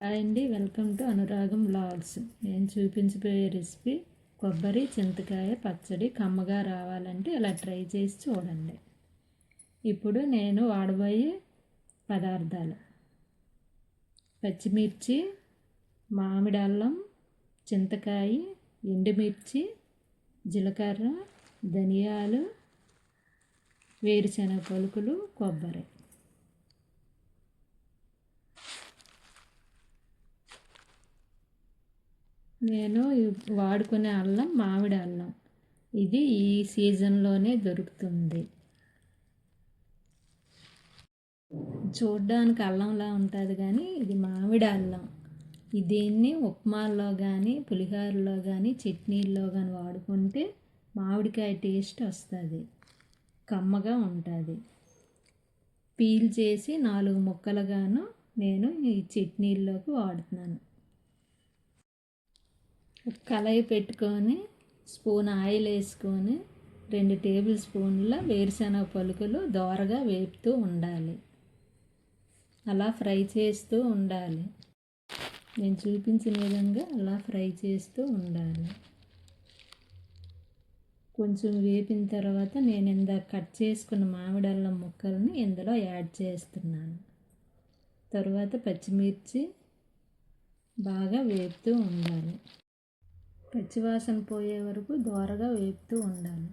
Hi అండి, welcome to అనురాగం vlogs. నేను చూపించబోయే రెసిపీ కొబ్బరి చింతకాయ పచ్చడి. కమ్మగా రావాలంటే ఇలా ట్రై చేసి చూడండి. ఇప్పుడు నేను వాడబోయే పదార్థాలు: పచ్చిమిర్చి, మామిడి అల్లం, చింతకాయ, ఎండుమిర్చి, జీలకర్ర, ధనియాలు, వేరుశనగ పలుకులు, కొబ్బరి. నేను వాడుకునే అల్లం మామిడి అల్లం. ఇది ఈ సీజన్లోనే దొరుకుతుంది. చూడ్డానికి అల్లంలా ఉంటుంది కానీ ఇది మామిడి అల్లం. దీన్ని ఉప్మాల్లో కానీ పులిహోరలో కానీ చట్నీల్లో కానీ వాడుకుంటే మామిడికాయ టేస్ట్ వస్తుంది, కమ్మగా ఉంటుంది. పీల్ చేసి 4 ముక్కలుగాను నేను ఈ చట్నీల్లోకి వాడుతున్నాను. కళాయి పెట్టుకొని స్పూన్ ఆయిల్ వేసుకొని 2 టేబుల్ స్పూన్ల వేరుశనగ పలుకులు దోరగా వేపుతూ ఉండాలి. అలా ఫ్రై చేస్తూ ఉండాలి. నేను చూపించిన విధంగా అలా ఫ్రై చేస్తూ ఉండాలి. కొంచెం వేపిన తర్వాత నేను ఇందాక కట్ చేసుకున్న మామిడి అల్లం ముక్కల్ని ఇందులో యాడ్ చేస్తున్నాను. తర్వాత పచ్చిమిర్చి బాగా వేపుతూ ఉండాలి. పచ్చివాసన పోయే వరకు దోరగా వేపుతూ ఉండాలి.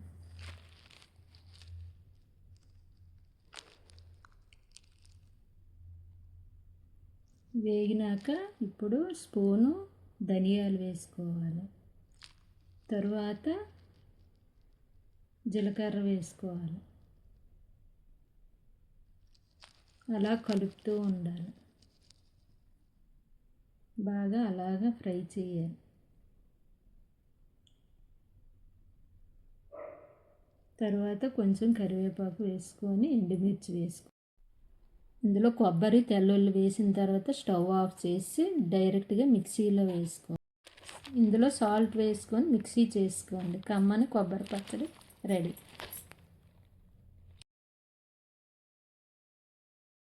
వేగినాక ఇప్పుడు స్పూను ధనియాలు వేసుకోవాలి. తరువాత జీలకర్ర వేసుకోవాలి. అలా కలుపుతూ ఉండాలి. బాగా అలాగా ఫ్రై చేయాలి. తర్వాత కొంచెం కరివేపాకు వేసుకొని ఎండుమిర్చి వేసుకో. ఇందులో కొబ్బరి తెల్లుల్లి వేసిన తర్వాత స్టవ్ ఆఫ్ చేసి డైరెక్ట్గా మిక్సీలో వేసుకో. ఇందులో సాల్ట్ వేసుకొని మిక్సీ చేసుకోండి. కమ్మని కొబ్బరి పచ్చడి రెడీ.